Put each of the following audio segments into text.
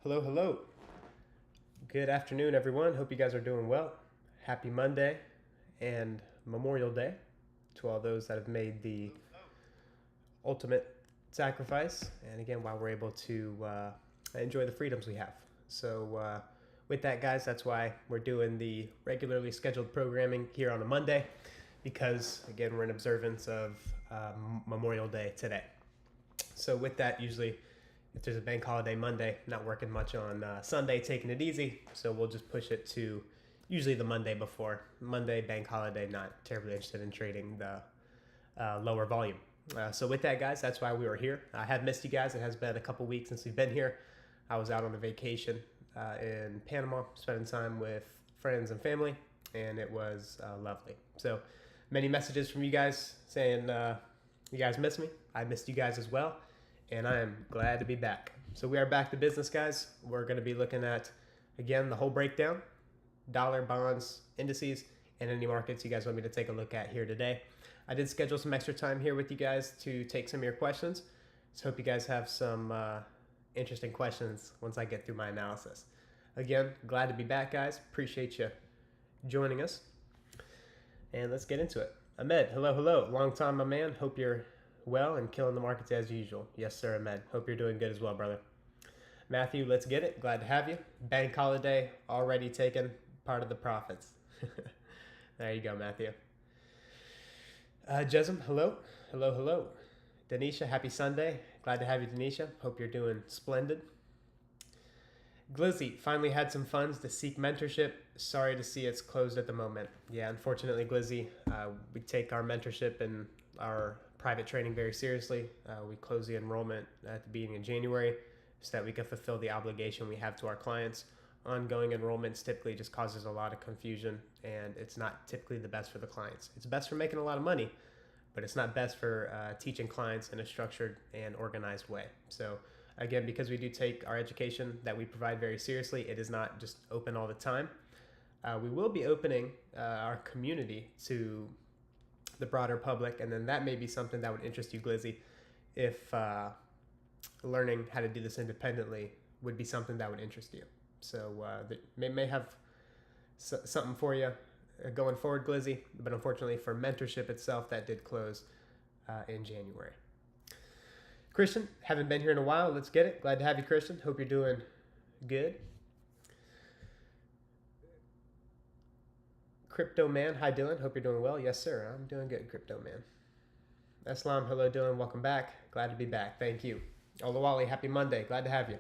Hello, hello. Good afternoon, everyone. Hope you guys are doing well. Happy Monday and Memorial Day to all those that have made the ultimate sacrifice. And again, while we're able to enjoy the freedoms we have. So, with that, guys, that's why we're doing the regularly scheduled programming here on a Monday, because again, we're in observance of Memorial Day today. So, with that, usually if there's a bank holiday Monday, not working much on Sunday, taking it easy. So we'll just push it to usually the Monday before. Monday, bank holiday, not terribly interested in trading the lower volume. So with that, guys, that's why we were here. I have missed you guys. It has been a couple weeks since we've been here. I was out on a vacation in Panama, spending time with friends and family, and it was lovely. So many messages from you guys saying you guys miss me. I missed you guys as well. And I am glad to be back. So we are back to business, guys. We're going to be looking at, again, the whole breakdown, dollar, bonds, indices, and any markets you guys want me to take a look at here today. I did schedule some extra time here with you guys to take some of your questions. So hope you guys have some interesting questions once I get through my analysis. Again, glad to be back, guys. Appreciate you joining us. And let's get into it. Ahmed, hello, hello. Long time, my man. Hope you're well and killing the markets as usual. Yes, sir, Ahmed. Hope you're doing good as well, brother. Matthew, let's get it. Glad to have you. Bank holiday already taken part of the profits. There you go, Matthew. Jesem, hello. Hello, hello. Denisha, happy Sunday. Glad to have you, Denisha. Hope you're doing splendid. Glizzy, finally had some funds to seek mentorship. Sorry to see it's closed at the moment. Yeah, unfortunately, Glizzy, we take our mentorship and our private trading very seriously. We close the enrollment at the beginning of January so that we can fulfill the obligation we have to our clients. Ongoing enrollments typically just causes a lot of confusion, and it's not typically the best for the clients. It's best for making a lot of money, but it's not best for teaching clients in a structured and organized way. So again, because we do take our education that we provide very seriously, it is not just open all the time. We will be opening our community to the broader public, and then that may be something that would interest you, Glizzy, if learning how to do this independently would be something that would interest you. So may have something for you going forward, Glizzy, but unfortunately for mentorship itself, that did close in January. Christian, haven't been here in a while. Let's get it. Glad to have you, Christian. Hope you're doing good. Crypto Man, hi Dylan, hope you're doing well. Yes, sir, I'm doing good, Crypto Man. Islam, hello Dylan, welcome back. Glad to be back, thank you. Olawale, happy Monday, glad to have you.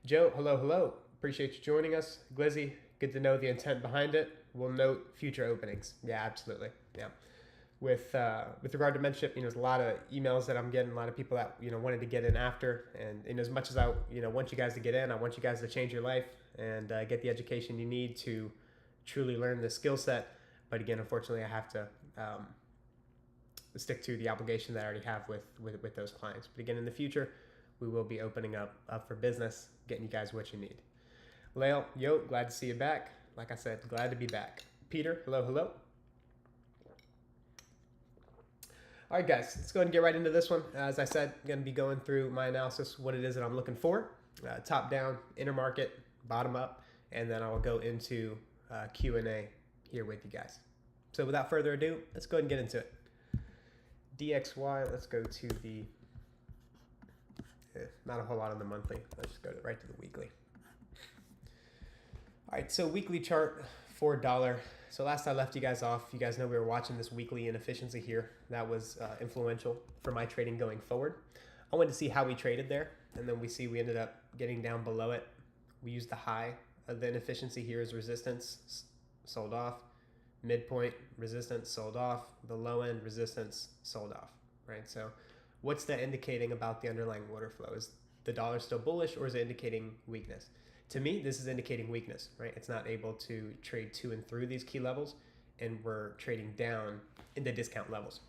Joe, hello, hello. Appreciate you joining us. Glizzy, good to know the intent behind it. We'll note future openings. Yeah, absolutely. Yeah. With regard to mentorship, there's a lot of emails that I'm getting, a lot of people that wanted to get in after, and as much as I want you guys to get in, I want you guys to change your life and get the education you need to truly learn the skill set. But again, unfortunately, I have to stick to the obligation that I already have with those clients. But again, in the future, we will be opening up for business, getting you guys what you need. Lael, yo, glad to see you back. Like I said, glad to be back. Peter, hello, hello. All right, guys, let's go ahead and get right into this one. As I said, I'm going to be going through my analysis, what it is that I'm looking for, top down, intermarket, bottom up, and then I will go into Q&A here with you guys. So without further ado, let's go ahead and get into it. DXY, let's go to the, not a whole lot on the monthly. Let's just go right to the weekly. All right, so weekly chart for dollar. So last I left you guys off, you guys know we were watching this weekly inefficiency here. That was influential for my trading going forward. I wanted to see how we traded there, and then we ended up getting down below it. We used the high of the inefficiency here as resistance, sold off. Midpoint, resistance, sold off. The low end, resistance, sold off, right? So what's that indicating about the underlying order flow? Is the dollar still bullish, or is it indicating weakness? To me, this is indicating weakness, right? It's not able to trade to and through these key levels, and we're trading down in the discount levels.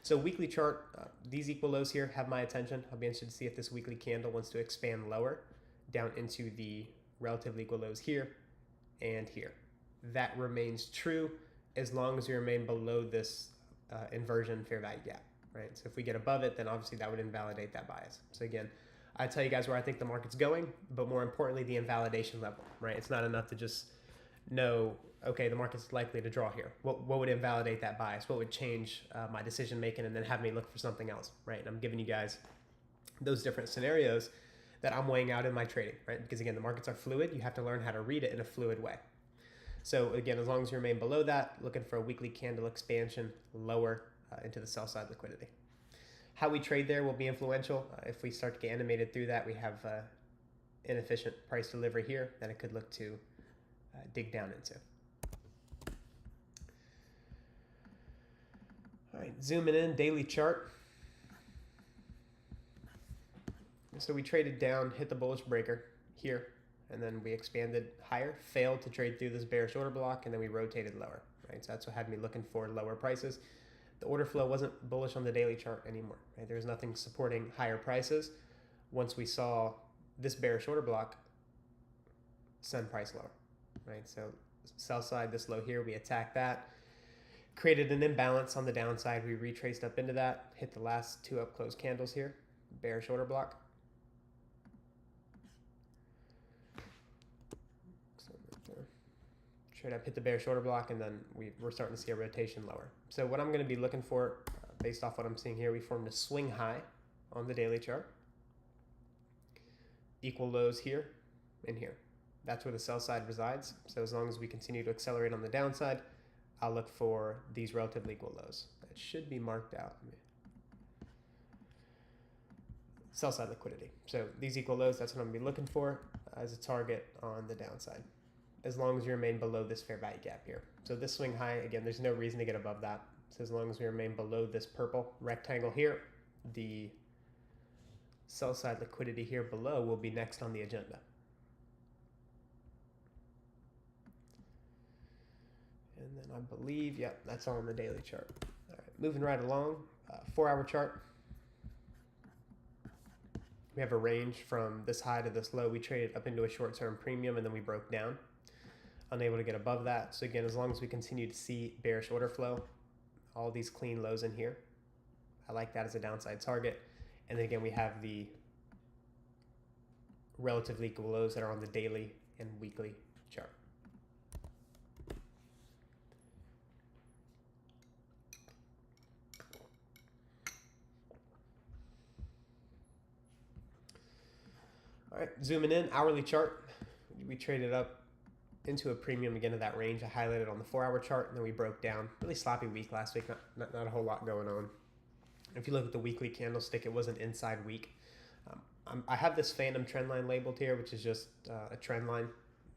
So weekly chart, these equal lows here have my attention. I'll be interested to see if this weekly candle wants to expand lower down into the relatively equal lows here and here. That remains true as long as we remain below this inversion fair value gap, right? So if we get above it, then obviously that would invalidate that bias. So again, I tell you guys where I think the market's going, but more importantly, the invalidation level, right? It's not enough to just know, okay, the market's likely to draw here. What would invalidate that bias? What would change my decision making and then have me look for something else, right? And I'm giving you guys those different scenarios that I'm weighing out in my trading, right? Because again, the markets are fluid. You have to learn how to read it in a fluid way. So again, as long as you remain below that, looking for a weekly candle expansion lower into the sell side liquidity. How we trade there will be influential. If we start to get animated through that, we have inefficient price delivery here that it could look to dig down into. All right, zooming in, daily chart. So we traded down, hit the bullish breaker here, and then we expanded higher, failed to trade through this bearish order block, and then we rotated lower, right? So that's what had me looking for lower prices. The order flow wasn't bullish on the daily chart anymore, right? There was nothing supporting higher prices. Once we saw this bearish order block send price lower, right? So sell side, this low here, we attacked that, created an imbalance on the downside. We retraced up into that, hit the last two up close candles here, bearish order block. Straight up hit the bearish order block, and then we're starting to see a rotation lower. So what I'm going to be looking for, based off what I'm seeing here, we formed a swing high on the daily chart. Equal lows here and here. That's where the sell side resides. So as long as we continue to accelerate on the downside, I'll look for these relatively equal lows. That should be marked out. Sell side liquidity. So these equal lows, that's what I'm going to be looking for as a target on the downside, as long as you remain below this fair value gap here. So this swing high, again, there's no reason to get above that. So as long as we remain below this purple rectangle here, the sell side liquidity here below will be next on the agenda. And then I believe, yeah, that's all on the daily chart. All right, moving right along, 4-hour chart. We have a range from this high to this low. We traded up into a short-term premium, and then we broke down, unable to get above that. So again, as long as we continue to see bearish order flow, all these clean lows in here, I like that as a downside target. And then again, we have the relatively equal lows that are on the daily and weekly chart. All right, zooming in, hourly chart. We traded up into a premium again to that range. I highlighted on the 4-hour chart, and then we broke down. Really sloppy week last week, not a whole lot going on. If you look at the weekly candlestick, it was an inside week. I have this phantom trend line labeled here, which is just a trend line.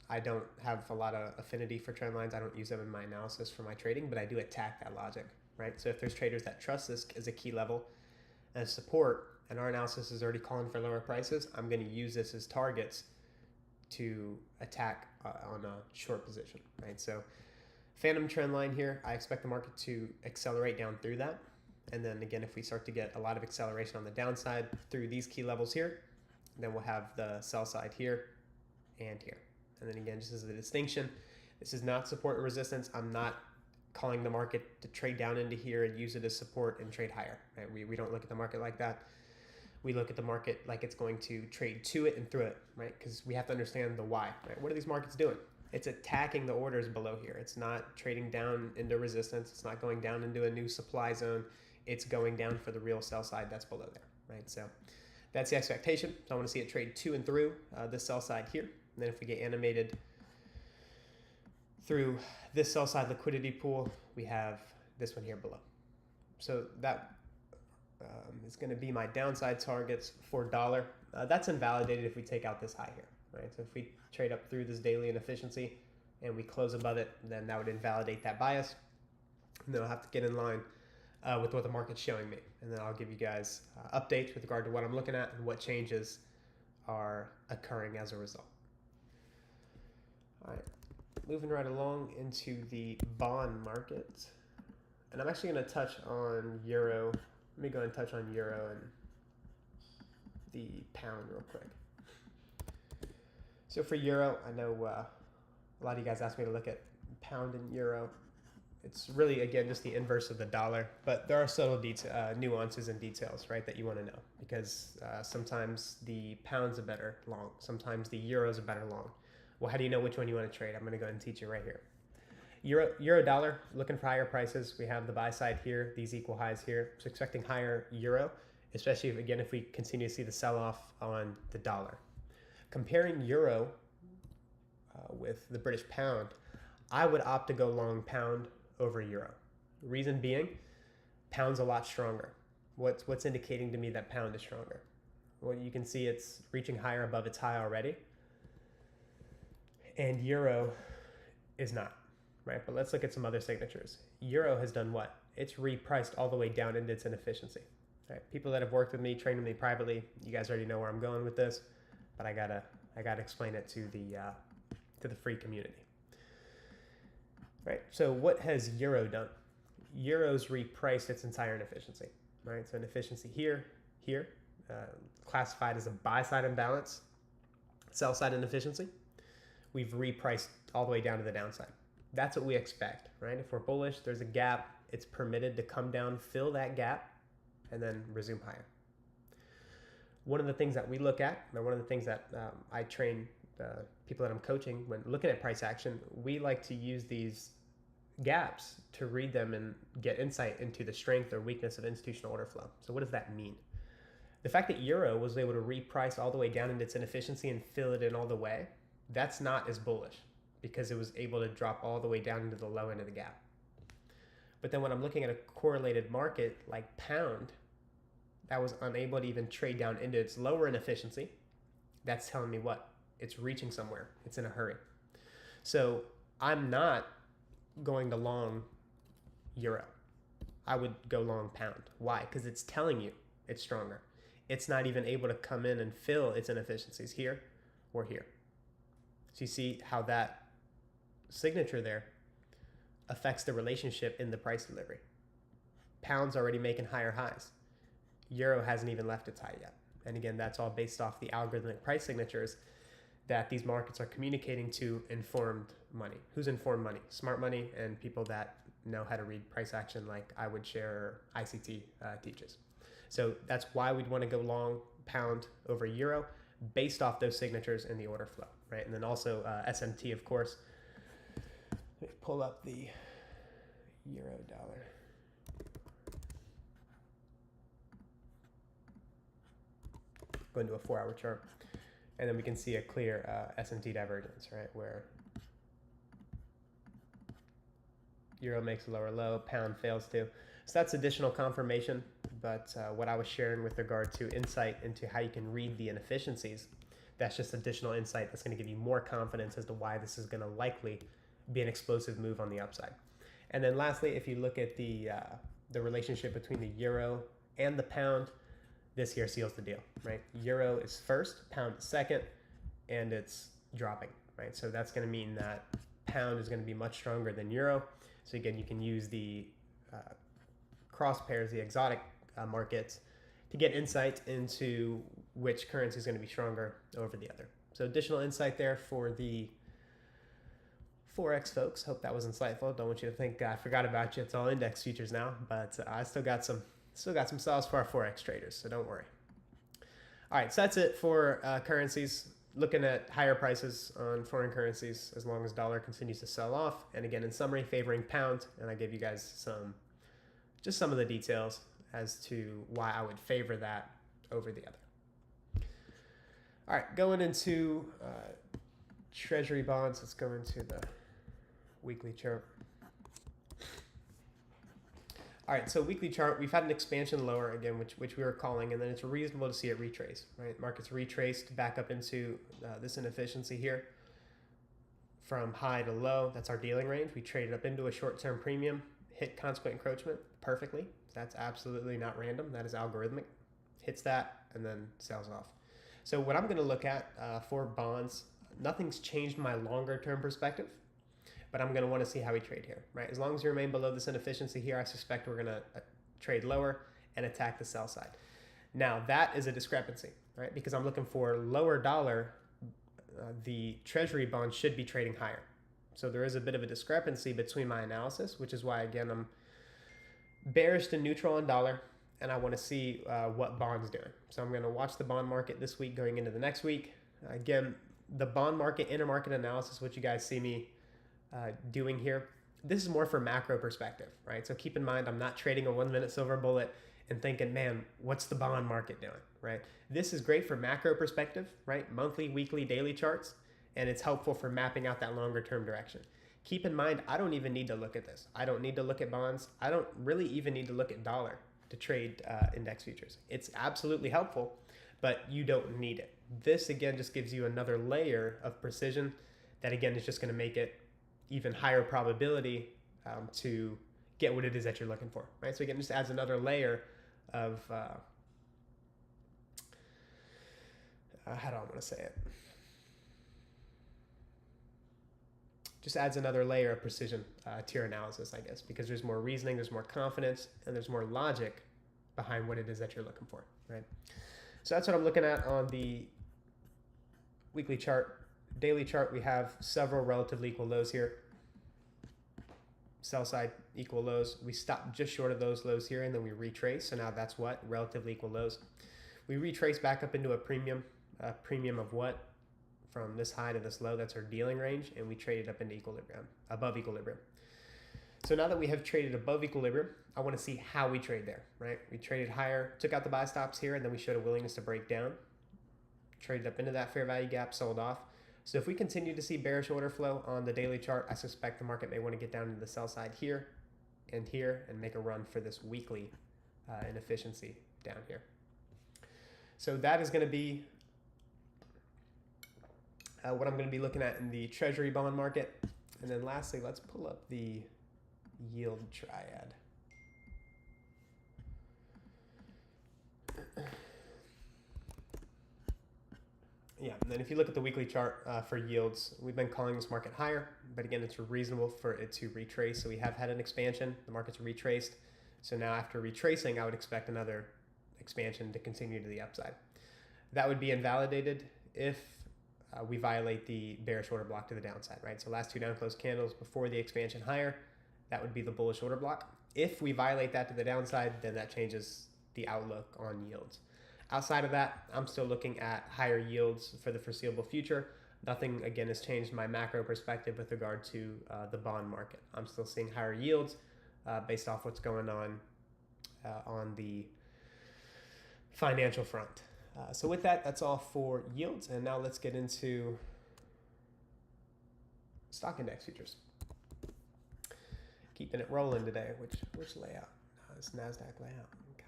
I don't have a lot of affinity for trend lines. I don't use them in my analysis for my trading, but I do attack that logic, right? So if there's traders that trust this as a key level as support, and our analysis is already calling for lower prices, I'm going to use this as targets to attack on a short position, right? So phantom trend line here, I expect the market to accelerate down through that. And then again, if we start to get a lot of acceleration on the downside through these key levels here, then we'll have the sell side here and here. And then again, just as a distinction, this is not support and resistance. I'm not calling the market to trade down into here and use it as support and trade higher, right? We don't look at the market like that. We look at the market like it's going to trade to it and through it, right? Because we have to understand the why, right? What are these markets doing? It's attacking the orders below here. It's not trading down into resistance. It's not going down into a new supply zone. It's going down for the real sell side that's below there, right? So that's the expectation. So I want to see it trade to and through the sell side here. And then if we get animated through this sell side liquidity pool, we have this one here below. So that is going to be my downside targets for dollar. That's invalidated if we take out this high here, right? So if we trade up through this daily inefficiency and we close above it, then that would invalidate that bias. And then I'll have to get in line with what the market's showing me. And then I'll give you guys updates with regard to what I'm looking at and what changes are occurring as a result. All right, moving right along into the bond market. And I'm actually going to touch on euro. Let me go ahead and touch on euro and the pound real quick. So for euro, I know a lot of you guys asked me to look at pound and euro It's really, again, just the inverse of the dollar, but there are subtle nuances and details, right, that you want to know, because sometimes the pound's a better long, sometimes the euro's a better long. Well, how do you know which one you want to trade? I'm going to go ahead and teach you right here. Euro dollar, looking for higher prices. We have the buy side here, these equal highs here. So expecting higher euro, especially if we continue to see the sell-off on the dollar. Comparing euro with the British pound, I would opt to go long pound over euro. Reason being, pound's a lot stronger. What's indicating to me that pound is stronger? Well, you can see it's reaching higher above its high already, and euro is not, right? But let's look at some other signatures. Euro has done what? It's repriced all the way down into its inefficiency. Right? People that have worked with me, trained with me privately, you guys already know where I'm going with this, but I gotta explain it to the free community. Right, so what has euro done? Euro's repriced its entire inefficiency, right? So inefficiency here, classified as a buy side imbalance, sell side inefficiency. We've repriced all the way down to the downside. That's what we expect, right? If we're bullish, there's a gap, it's permitted to come down, fill that gap, and then resume higher. One of the things that we look at, and one of the things that I train people that I'm coaching when looking at price action, we like to use these gaps to read them and get insight into the strength or weakness of institutional order flow. So what does that mean? The fact that euro was able to reprice all the way down into its inefficiency and fill it in all the way, that's not as bullish because it was able to drop all the way down into the low end of the gap. But then when I'm looking at a correlated market like pound, that was unable to even trade down into its lower inefficiency, that's telling me what? It's reaching somewhere. It's in a hurry. So I'm not going to long euro. I would go long pound. Why? Because it's telling you it's stronger. It's not even able to come in and fill its inefficiencies here or here. So you see how that signature there affects the relationship in the price delivery. Pound's already making higher highs. Euro hasn't even left its high yet. And again, that's all based off the algorithmic price signatures that these markets are communicating to informed money. Who's informed money? Smart money and people that know how to read price action like I would share ICT teaches. So that's why we'd want to go long pound over euro based off those signatures in the order flow, right? And then also SMT, of course. Let me pull up the euro dollar. Go into a 4-hour chart. And then we can see a clear SMT divergence, right? Where euro makes a lower low, pound fails to. So that's additional confirmation. But what I was sharing with regard to insight into how you can read the inefficiencies, that's just additional insight that's going to give you more confidence as to why this is going to likely be an explosive move on the upside. And then lastly, if you look at the relationship between the euro and the pound, this here seals the deal, right? Euro is first, pound is second, and it's dropping, right? So that's going to mean that pound is going to be much stronger than euro. So again, you can use the cross pairs, the exotic markets, to get insight into which currency is going to be stronger over the other. So additional insight there for the Forex folks. Hope that was insightful. Don't want you to think I forgot about you. It's all index futures now, but I still got some sauce for our Forex traders, so don't worry. All right, so that's it for currencies. Looking at higher prices on foreign currencies as long as dollar continues to sell off. And again, in summary, favoring pound. And I gave you guys some of the details as to why I would favor that over the other. All right, going into treasury bonds. Let's go into the weekly chart. All right, so weekly chart, we've had an expansion lower again, which we were calling, and then it's reasonable to see it retrace, right? Market's retraced back up into this inefficiency here from high to low. That's our dealing range. We traded up into a short-term premium, hit consequent encroachment perfectly. That's absolutely not random. That is algorithmic. Hits that and then sells off. So what I'm going to look at for bonds, nothing's changed my longer-term perspective. But I'm going to want to see how we trade here, right? As long as you remain below this inefficiency here, I suspect we're going to trade lower and attack the sell side. Now, that is a discrepancy, right? Because I'm looking for lower dollar, the treasury bond should be trading higher. So there is a bit of a discrepancy between my analysis, which is why, again, I'm bearish to neutral on dollar, and I want to see what bonds doing. So I'm going to watch the bond market this week going into the next week. Again, the bond market, intermarket analysis, what you guys see me doing here, this is more for macro perspective, right? So keep in mind, I'm not trading a 1 minute silver bullet and thinking, man, what's the bond market doing, right? This is great for macro perspective, right? Monthly, weekly, daily charts, and it's helpful for mapping out that longer term direction. Keep in mind, I don't even need to look at this. I don't need to look at bonds. I don't really even need to look at dollar to trade index futures. It's absolutely helpful, but you don't need it. This, again, just gives you another layer of precision that, again, is just going to make it even higher probability to get what it is that you're looking for, right? So again, just adds another layer of, how do I want to say it? Just adds another layer of precision to your analysis, I guess, because there's more reasoning, there's more confidence, and there's more logic behind what it is that you're looking for, right? So that's what I'm looking at on the weekly chart. Daily chart, we have several relatively equal lows here. Sell side equal lows. We stopped just short of those lows here, and then we retrace. So now that's what? Relatively equal lows. We retrace back up into a premium. A premium of what? From this high to this low, that's our dealing range, and we traded up into equilibrium, above equilibrium. So now that we have traded above equilibrium, I want to see how we trade there, right? We traded higher, took out the buy stops here, and then we showed a willingness to break down. Traded up into that fair value gap, sold off. So if we continue to see bearish order flow on the daily chart, I suspect the market may want to get down into the sell side here and make a run for this weekly inefficiency down here. So that is going to be what I'm going to be looking at in the Treasury bond market. And then lastly, let's pull up the yield triad. Yeah, and then if you look at the weekly chart for yields, we've been calling this market higher, but again, it's reasonable for it to retrace. So we have had an expansion, the market's retraced. So now after retracing, I would expect another expansion to continue to the upside. That would be invalidated if we violate the bearish order block to the downside, right? So last two down close candles before the expansion higher, that would be the bullish order block. If we violate that to the downside, then that changes the outlook on yields. Outside of that, I'm still looking at higher yields for the foreseeable future. Nothing, again, has changed my macro perspective with regard to the bond market. I'm still seeing higher yields based off what's going on the financial front. So with that, that's all for yields. And now let's get into stock index futures. Keeping it rolling today. Which layout? It's NASDAQ layout. Okay.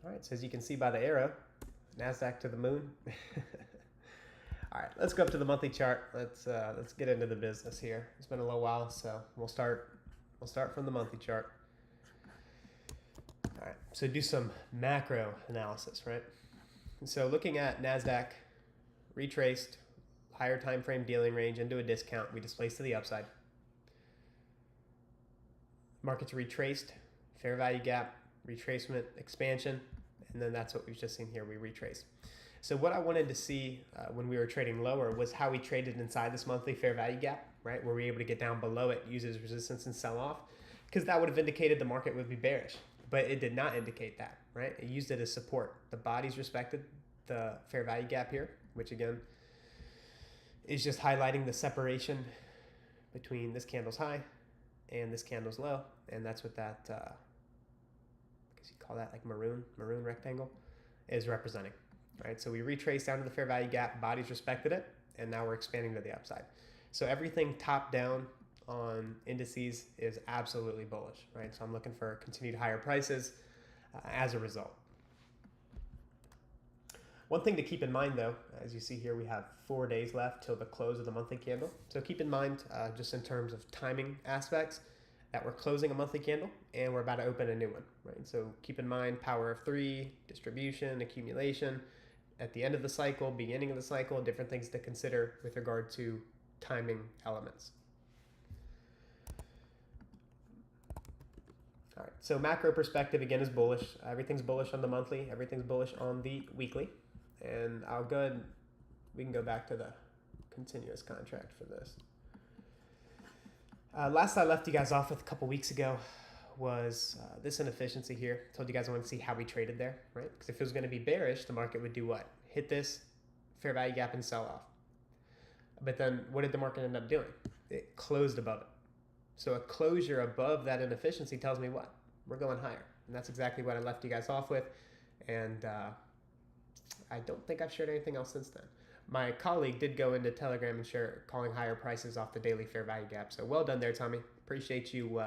All right, so as you can see by the arrow, NASDAQ to the moon. All right, let's go up to the monthly chart. Let's get into the business here. It's been a little while, so we'll start from the monthly chart. All right, so do some macro analysis, right? And so looking at NASDAQ, retraced, higher time frame dealing range into a discount, we displaced to the upside. Markets retraced, fair value gap, retracement, expansion, and then that's what we've just seen here, we retraced. So what I wanted to see when we were trading lower was how we traded inside this monthly fair value gap, right? Were we able to get down below it, use it as resistance and sell off? Because that would have indicated the market would be bearish. But it did not indicate that, right? It used it as support. The bodies respected the fair value gap here, which again is just highlighting the separation between this candle's high and this candle's low. And that's what that, I guess you call that like maroon rectangle, is representing, right? So we retraced down to the fair value gap, bodies respected it, and now we're expanding to the upside. So everything top down on indices is absolutely bullish, right? So I'm looking for continued higher prices as a result. One thing to keep in mind though, as you see here, we have 4 days left till the close of the monthly candle. So keep in mind, just in terms of timing aspects, that we're closing a monthly candle and we're about to open a new one, right? So keep in mind, power of three, distribution, accumulation, at the end of the cycle, beginning of the cycle, different things to consider with regard to timing elements. All right, so macro perspective again is bullish. Everything's bullish on the monthly, everything's bullish on the weekly. And I'll go ahead, we can go back to the continuous contract for this. Last I left you guys off with a couple weeks ago was this inefficiency here. Told you guys I wanted to see how we traded there, right? Because if it was going to be bearish, the market would do what? Hit this fair value gap and sell off. But then what did the market end up doing? It closed above it. So a closure above that inefficiency tells me what? We're going higher. And that's exactly what I left you guys off with. And I don't think I've shared anything else since then. My colleague did go into Telegram and share calling higher prices off the daily fair value gap. So well done there, Tommy. Appreciate you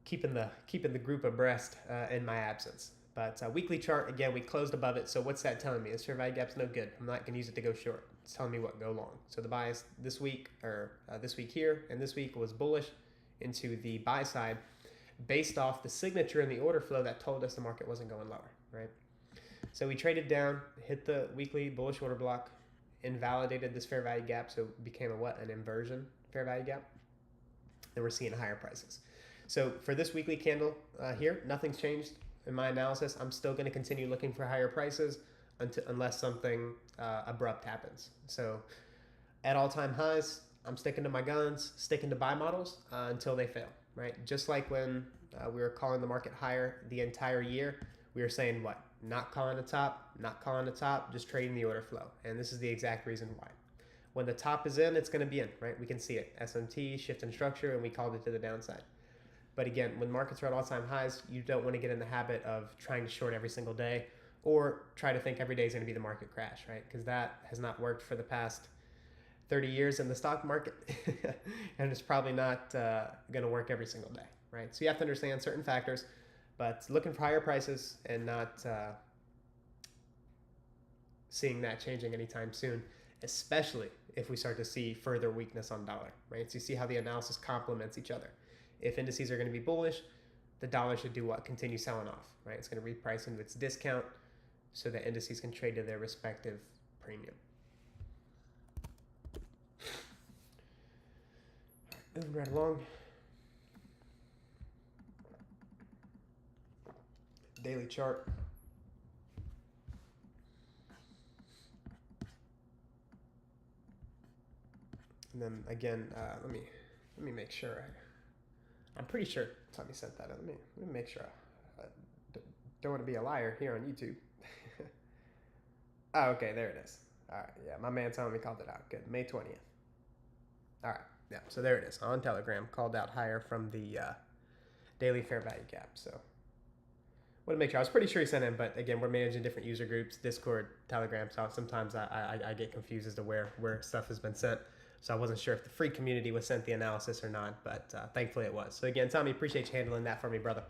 keeping the group abreast in my absence. But weekly chart, again, we closed above it. So what's that telling me? This fair value gap's no good. I'm not going to use it to go short. It's telling me what, go long. So the bias this week, or this week here, and this week was bullish into the buy side based off the signature in the order flow that told us the market wasn't going lower, right? So we traded down, hit the weekly bullish order block, invalidated this fair value gap, so it became a what? An inversion fair value gap. Then we're seeing higher prices. So for this weekly candle here, nothing's changed in my analysis. I'm still going to continue looking for higher prices unless something abrupt happens. So at all-time highs, I'm sticking to my guns, sticking to buy models until they fail, right? Just like when we were calling the market higher the entire year, we were saying what? Not calling the top, not calling the top, just trading the order flow. And this is the exact reason why. When the top is in, it's going to be in, right? We can see it. SMT, shift in structure, and we called it to the downside. But again, when markets are at all-time highs, you don't want to get in the habit of trying to short every single day or try to think every day is going to be the market crash, right? Because that has not worked for the past 30 years in the stock market. And it's probably not going to work every single day, right? So you have to understand certain factors, but looking for higher prices and not seeing that changing anytime soon, especially if we start to see further weakness on dollar, right? So you see how the analysis complements each other. If indices are going to be bullish, the dollar should do what? Continue selling off, right? It's going to reprice into its discount so that indices can trade to their respective premium. Moving right along. Daily chart. And then again, let me make sure. I'm pretty sure Tommy sent that. Let me make sure. I don't want to be a liar here on YouTube. Oh, okay, there it is. All right, yeah, my man Tommy called it out. Good, May 20th. All right, yeah, so there it is on Telegram, called out higher from the daily fair value gap. So want to make sure. I was pretty sure he sent in, but again, we're managing different user groups, Discord, Telegram, so sometimes I get confused as to where stuff has been sent. So I wasn't sure if the free community was sent the analysis or not, but thankfully it was. So again, Tommy, appreciate you handling that for me, brother.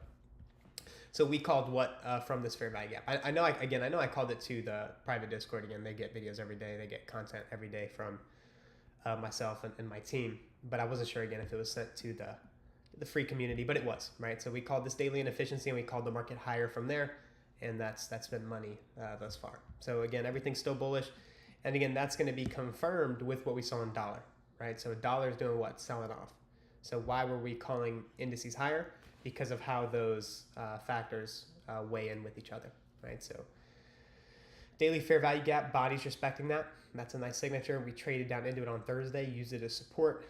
So we called what from this fair value gap? I know I called it to the private Discord again. They get videos every day. They get content every day from myself and my team. But I wasn't sure again if it was sent to the free community, but it was, right? So we called this daily inefficiency and we called the market higher from there, and that's been money thus far. So again, everything's still bullish. And again, that's going to be confirmed with what we saw in dollar, right? So dollar is doing what? Selling off. So why were we calling indices higher? Because of how those factors weigh in with each other, right? So daily fair value gap, body's respecting that. That's a nice signature. We traded down into it on Thursday, used it as support,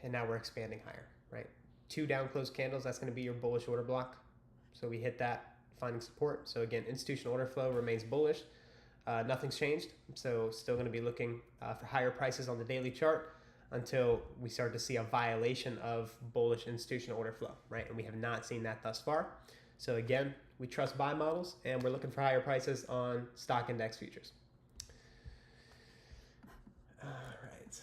and now we're expanding higher, right? 2 down close candles, that's going to be your bullish order block. So we hit that, finding support. So again, institutional order flow remains bullish. Nothing's changed, so still going to be looking for higher prices on the daily chart until we start to see a violation of bullish institutional order flow, right? And we have not seen that thus far. So again, we trust buy models, and we're looking for higher prices on stock index futures. All right.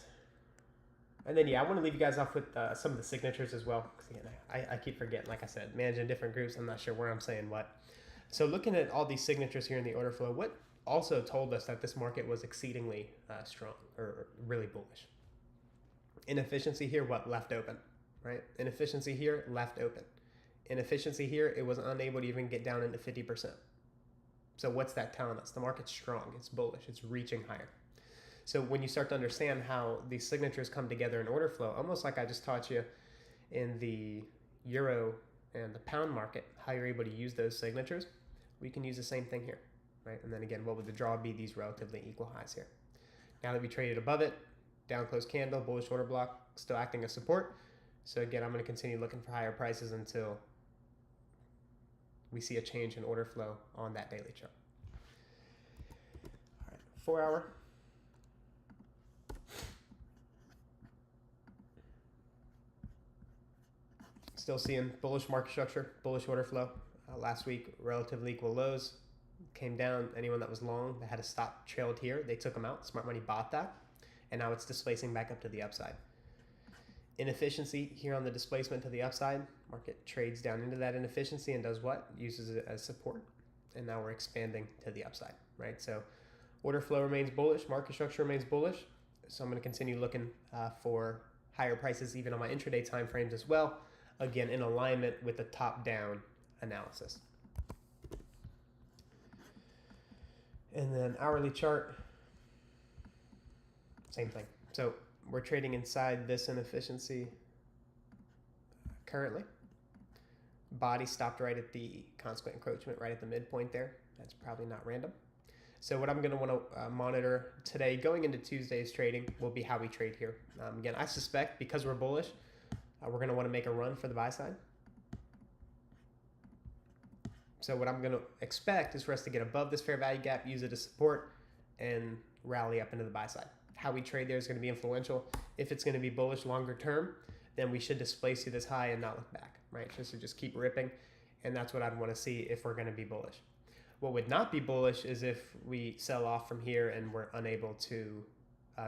And then, yeah, I want to leave you guys off with some of the signatures as well, because again, I keep forgetting, like I said, managing different groups, I'm not sure where I'm saying what. So looking at all these signatures here in the order flow, what also told us that this market was exceedingly strong or really bullish. Inefficiency here, what? Left open, right? Inefficiency here, left open. Inefficiency here, it was unable to even get down into 50%. So what's that telling us? The market's strong, it's bullish, it's reaching higher. So when you start to understand how these signatures come together in order flow, almost like I just taught you in the euro and the pound market, how you're able to use those signatures, we can use the same thing here. Right? And then again, what would the draw be? These relatively equal highs here. Now that we traded above it, down close candle, bullish order block, still acting as support. So again, I'm going to continue looking for higher prices until we see a change in order flow on that daily chart. All right, 4 hour. Still seeing bullish market structure, bullish order flow. Last week, relatively equal lows. Came down. Anyone that was long that had a stop trailed here, they took them out. Smart money bought that. And now it's displacing back up to the upside. Inefficiency here on the displacement to the upside. Market trades down into that inefficiency and does what? Uses it as support. And now we're expanding to the upside, right? So order flow remains bullish. Market structure remains bullish. So I'm going to continue looking for higher prices even on my intraday time frames as well. Again, in alignment with the top-down analysis. And then hourly chart, same thing. So we're trading inside this inefficiency currently. Body stopped right at the consequent encroachment, right at the midpoint there. That's probably not random. So what I'm going to want to monitor today, going into Tuesday's trading, will be how we trade here. Again, I suspect because we're bullish, we're going to want to make a run for the buy side. So what I'm going to expect is for us to get above this fair value gap, use it as support, and rally up into the buy side. How we trade there is going to be influential. If it's going to be bullish longer term, then we should displace through this high and not look back, right? So just keep ripping, and that's what I'd want to see if we're going to be bullish. What would not be bullish is if we sell off from here and we're unable to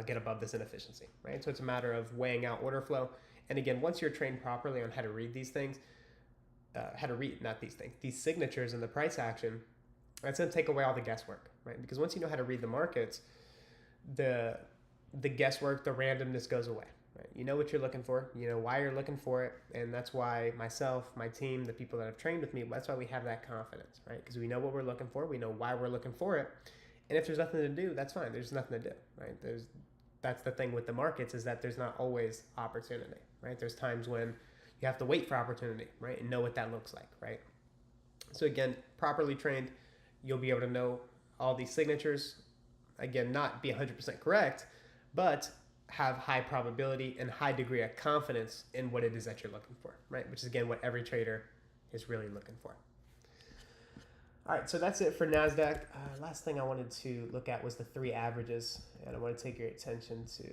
get above this inefficiency, right? So it's a matter of weighing out order flow. And again, once you're trained properly on how to read these things, these signatures and the price action, that's going to take away all the guesswork, right? Because once you know how to read the markets, the guesswork, the randomness goes away, right? You know what you're looking for, you know why you're looking for it, and that's why myself, my team, the people that have trained with me, that's why we have that confidence, right? Because we know what we're looking for, we know why we're looking for it, and if there's nothing to do, that's fine. There's nothing to do, right? That's the thing with the markets, is that there's not always opportunity, right? There's times when you have to wait for opportunity, right? And know what that looks like, right? So again, properly trained, you'll be able to know all these signatures. Again, not be 100% correct, but have high probability and high degree of confidence in what it is that you're looking for, right? Which is, again, what every trader is really looking for. All right, so that's it for NASDAQ. Last thing I wanted to look at was the 3 averages, and I want to take your attention to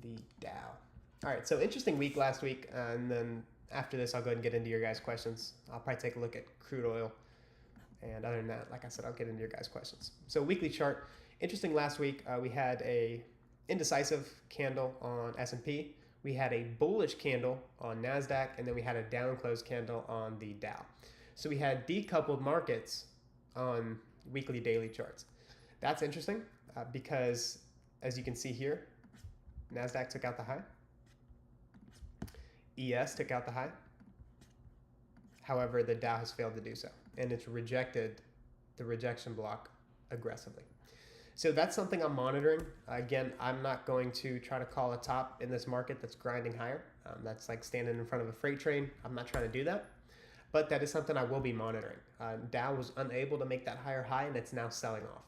the Dow. All right, so interesting week last week, and then after this, I'll go ahead and get into your guys' questions. I'll probably take a look at crude oil, and other than that, like I said, I'll get into your guys' questions. So weekly chart, interesting last week, we had a indecisive candle on S&P. We had a bullish candle on NASDAQ, and then we had a down close candle on the Dow. So we had decoupled markets on weekly daily charts. That's interesting because, as you can see here, NASDAQ took out the high. ES took out the high. However, the Dow has failed to do so, and it's rejected the rejection block aggressively. So that's something I'm monitoring. Again, I'm not going to try to call a top in this market that's grinding higher. That's like standing in front of a freight train. I'm not trying to do that, but that is something I will be monitoring. Dow was unable to make that higher high, and it's now selling off.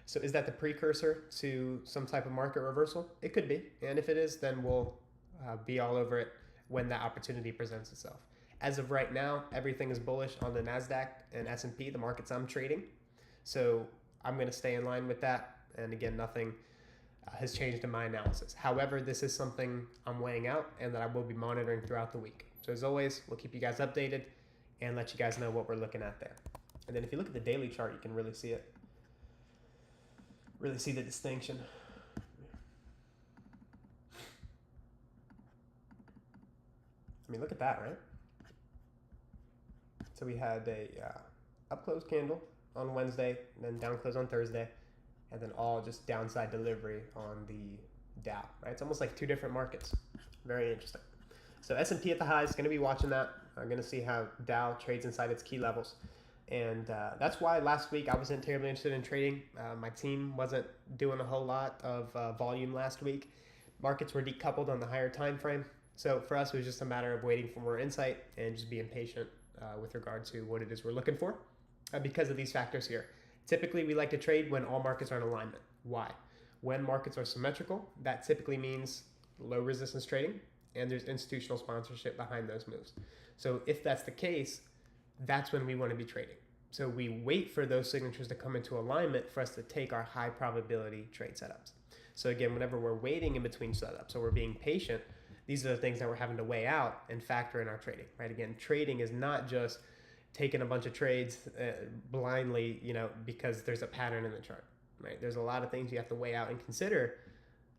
So is that the precursor to some type of market reversal? It could be, and if it is, then we'll be all over it when that opportunity presents itself. As of right now, everything is bullish on the NASDAQ and S&P, the markets I'm trading. So I'm going to stay in line with that. And again, nothing has changed in my analysis. However, this is something I'm weighing out and that I will be monitoring throughout the week. So as always, we'll keep you guys updated and let you guys know what we're looking at there. And then if you look at the daily chart, you can really see it. Really see the distinction. I mean, look at that, right? So we had a up close candle on Wednesday, and then down close on Thursday, and then all just downside delivery on the Dow, right? It's almost like 2 different markets. Very interesting. So S&P at the highs, going to be watching that. I'm going to see how Dow trades inside its key levels. And that's why last week I wasn't terribly interested in trading. My team wasn't doing a whole lot of volume last week. Markets were decoupled on the higher time frame. So for us, it was just a matter of waiting for more insight and just being patient with regard to what it is we're looking for because of these factors here. Typically, we like to trade when all markets are in alignment. Why? When markets are symmetrical, that typically means low resistance trading, and there's institutional sponsorship behind those moves. So if that's the case, that's when we want to be trading. So we wait for those signatures to come into alignment for us to take our high probability trade setups. So again, whenever we're waiting in between setups, so we're being patient, these are the things that we're having to weigh out and factor in our trading, right? Again, trading is not just taking a bunch of trades blindly, because there's a pattern in the chart, right? There's a lot of things you have to weigh out and consider,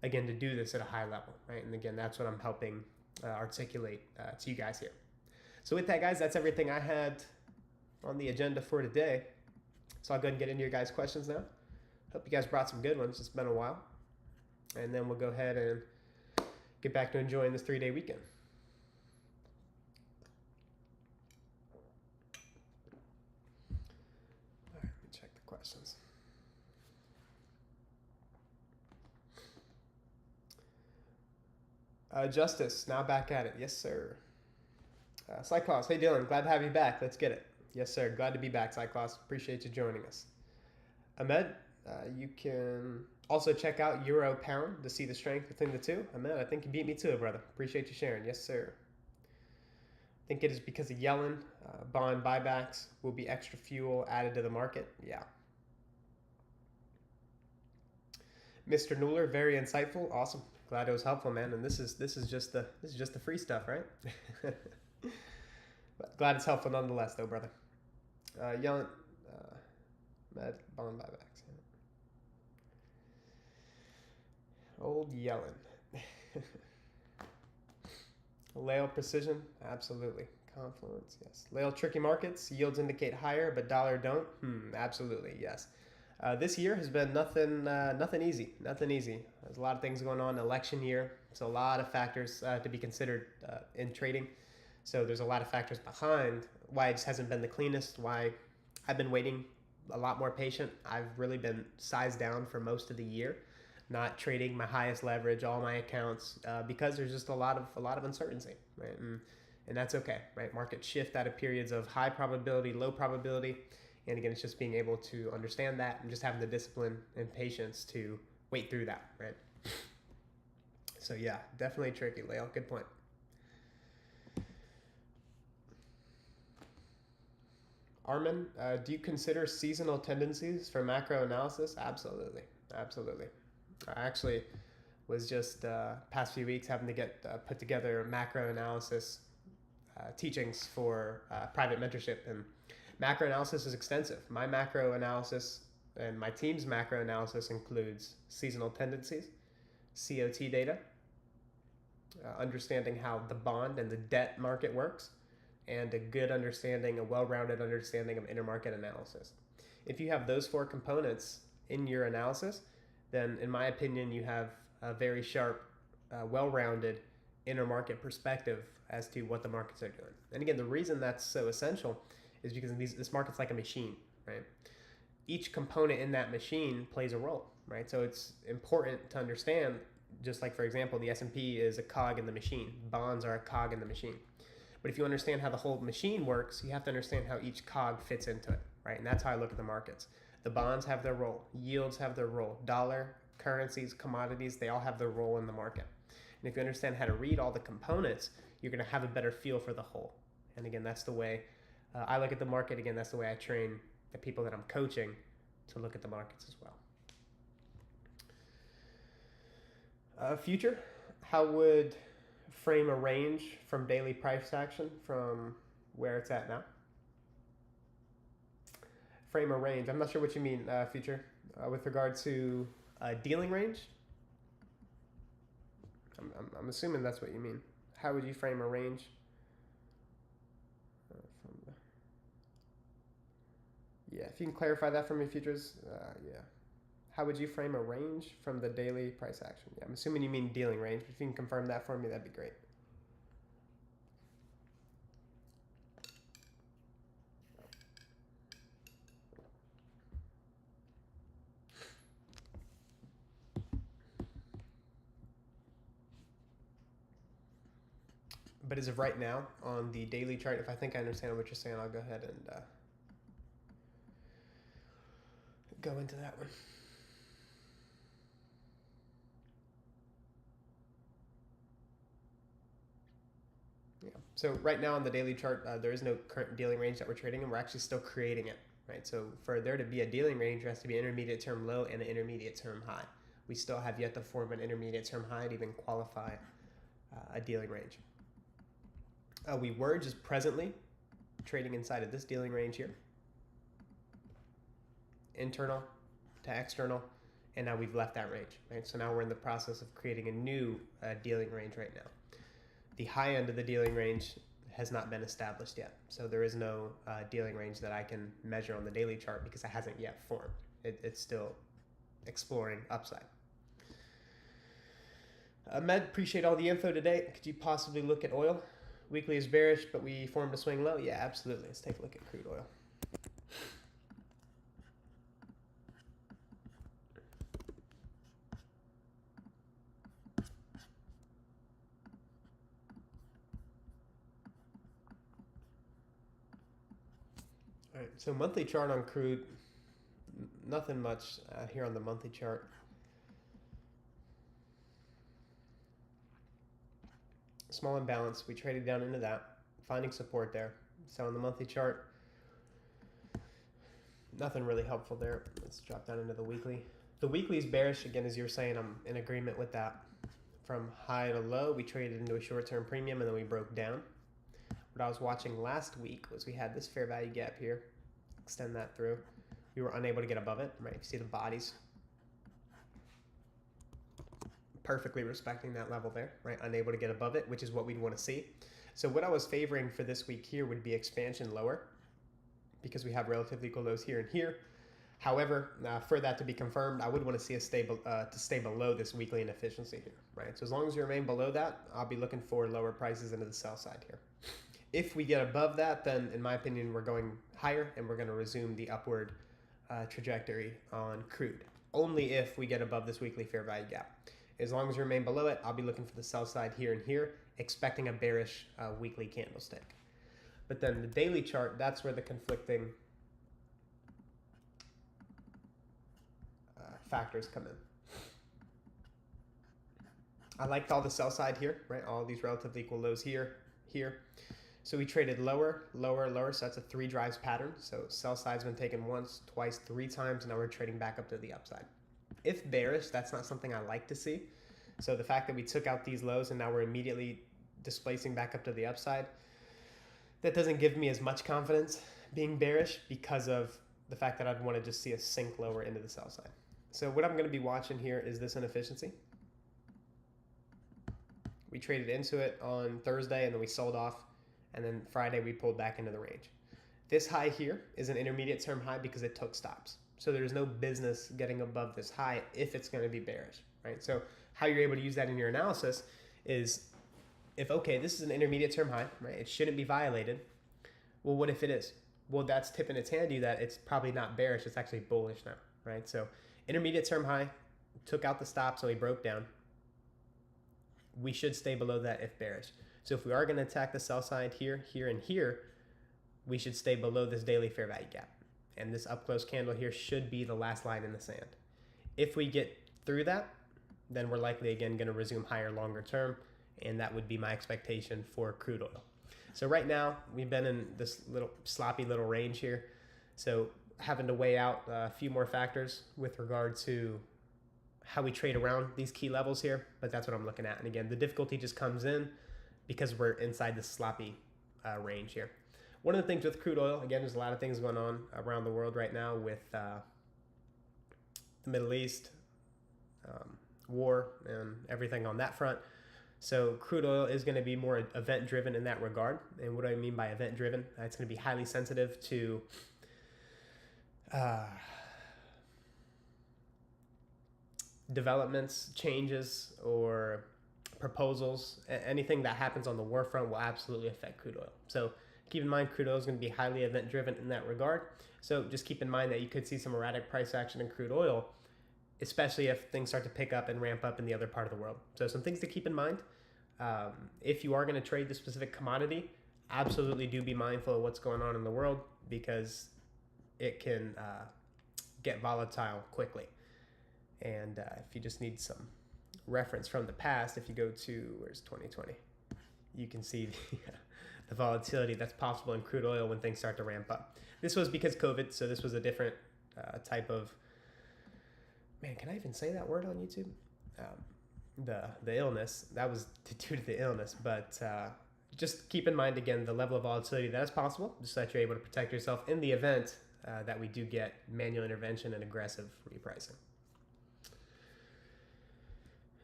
again, to do this at a high level, right? And again, that's what I'm helping articulate to you guys here. So with that, guys, that's everything I had on the agenda for today. So I'll go ahead and get into your guys' questions now. Hope you guys brought some good ones. It's been a while. And then we'll go ahead and get back to enjoying this 3-day weekend. All right, let me check the questions. Justice, now back at it. Yes, sir. Cyclops, hey Dylan, glad to have you back. Let's get it. Yes, sir. Glad to be back, Cyclops. Appreciate you joining us. Ahmed, you can also check out Euro Pound to see the strength between the two. Ahmed, I think you beat me to it, brother. Appreciate you sharing. Yes, sir. I think it is because of Yellen. Bond buybacks will be extra fuel added to the market. Yeah. Mr. Nuller, very insightful. Awesome. Glad it was helpful, man. And this is just the free stuff, right? But glad it's helpful nonetheless, though, brother. Yellen, Med bond buybacks. Yeah. Old Yellen. Lail precision, absolutely. Confluence, yes. Lail tricky markets, yields indicate higher, but dollar don't. Absolutely, yes. This year has been nothing easy. Nothing easy. There's a lot of things going on. Election year, so a lot of factors to be considered in trading. So there's a lot of factors behind why it just hasn't been the cleanest. Why I've been waiting, a lot more patient. I've really been sized down for most of the year, not trading my highest leverage, all my accounts, because there's just a lot of uncertainty, right? And that's okay, right? Markets shift out of periods of high probability, low probability. And again, it's just being able to understand that and just having the discipline and patience to wait through that, right? So yeah, definitely tricky, Lael. Good point. Armin, do you consider seasonal tendencies for macro analysis? Absolutely. Absolutely. I actually was just past few weeks having to get put together macro analysis teachings for private mentorship, and macro analysis is extensive. My macro analysis and my team's macro analysis includes seasonal tendencies, COT data, understanding how the bond and the debt market works, and a good understanding, a well-rounded understanding of intermarket analysis. If you have those 4 components in your analysis, then in my opinion, you have a very sharp, well-rounded intermarket perspective as to what the markets are doing. And again, the reason that's so essential is because this market's like a machine, right? Each component in that machine plays a role, right? So it's important to understand, just like, for example, the S&P is a cog in the machine. Bonds are a cog in the machine. But if you understand how the whole machine works, you have to understand how each cog fits into it, right? And that's how I look at the markets. The bonds have their role. Yields have their role. Dollar, currencies, commodities, they all have their role in the market. And if you understand how to read all the components, you're going to have a better feel for the whole. And again, that's the way I look at the market. Again, that's the way I train the people that I'm coaching to look at the markets as well. Future, how would frame a range from daily price action from where it's at now? Frame a range. I'm not sure what you mean, Future. With regard to dealing range? I'm assuming that's what you mean. How would you frame a range? Yeah, if you can clarify that for me, Futures. Yeah. How would you frame a range from the daily price action? Yeah, I'm assuming you mean dealing range, but if you can confirm that for me, that'd be great. But as of right now, on the daily chart, if I think I understand what you're saying, I'll go ahead and go into that one. Yeah. So right now on the daily chart, there is no current dealing range that we're trading in. We're actually still creating it, right? So for there to be a dealing range, there has to be an intermediate term low and an intermediate term high. We still have yet to form an intermediate term high to even qualify a dealing range. We were just presently trading inside of this dealing range here, internal to external, and now we've left that range, right? So now we're in the process of creating a new dealing range right now. The high end of the dealing range has not been established yet, so there is no dealing range that I can measure on the daily chart because it hasn't yet formed. It's still exploring upside. Ahmed, appreciate all the info today. Could you possibly look at oil? Weekly is bearish, but we formed a swing low. Yeah, absolutely. Let's take a look at crude oil. All right, so monthly chart on crude, nothing much here on the monthly chart. Small imbalance, we traded down into that, finding support there. So on the monthly chart, nothing really helpful there. Let's drop down into the weekly. The weekly is bearish, again, as you were saying, I'm in agreement with that. From high to low, we traded into a short-term premium and then we broke down. What I was watching last week was we had this fair value gap here, extend that through. We were unable to get above it, right? You see the bodies perfectly respecting that level there, right? Unable to get above it, which is what we'd want to see. So what I was favoring for this week here would be expansion lower because we have relatively equal lows here and here. However, for that to be confirmed, I would want to see us stay below this weekly inefficiency here, right? So as long as we remain below that, I'll be looking for lower prices into the sell side here. If we get above that, then in my opinion, we're going higher and we're going to resume the upward trajectory on crude. Only if we get above this weekly fair value gap. As long as we remain below it, I'll be looking for the sell side here and here, expecting a bearish weekly candlestick. But then the daily chart, that's where the conflicting factors come in. I liked all the sell side here, right? All these relatively equal lows here, here. So we traded lower, lower, lower. So that's a 3 drives pattern. So sell side's been taken once, twice, 3 times. Now we're trading back up to the upside. If bearish, that's not something I like to see. So the fact that we took out these lows and now we're immediately displacing back up to the upside, that doesn't give me as much confidence being bearish because of the fact that I'd want to just see a sink lower into the sell side. So what I'm going to be watching here is this inefficiency. We traded into it on Thursday and then we sold off. And then Friday we pulled back into the range. This high here is an intermediate term high because it took stops. So there's no business getting above this high if it's going to be bearish, right? So how you're able to use that in your analysis is if, okay, this is an intermediate term high, right? It shouldn't be violated. Well, what if it is? Well, that's tipping its hand to you that it's probably not bearish. It's actually bullish now, right? So intermediate term high, took out the stop, so we broke down. We should stay below that if bearish. So if we are going to attack the sell side here, here, and here, we should stay below this daily fair value gap. And this up close candle here should be the last line in the sand. If we get through that, then we're likely again going to resume higher longer term, and that would be my expectation for crude oil. So right now, we've been in this little sloppy little range here. So having to weigh out a few more factors with regard to how we trade around these key levels here, but that's what I'm looking at. And again, the difficulty just comes in because we're inside this sloppy range here. One of the things with crude oil, again, there's a lot of things going on around the world right now with the Middle East, war, and everything on that front. So crude oil is going to be more event-driven in that regard. And what do I mean by event-driven? It's going to be highly sensitive to developments, changes, or proposals. Anything that happens on the war front will absolutely affect crude oil. So keep in mind, crude oil is going to be highly event-driven in that regard. So just keep in mind that you could see some erratic price action in crude oil, especially if things start to pick up and ramp up in the other part of the world. So some things to keep in mind. If you are going to trade the specific commodity, absolutely do be mindful of what's going on in the world because it can get volatile quickly. And if you just need some reference from the past, if you go to, where's 2020, you can see the volatility that's possible in crude oil when things start to ramp up. This was because COVID, so this was a different type of, man, can I even say that word on YouTube? The illness, that was due to the illness, but just keep in mind, again, the level of volatility that is possible, just so that you're able to protect yourself in the event that we do get manual intervention and aggressive repricing.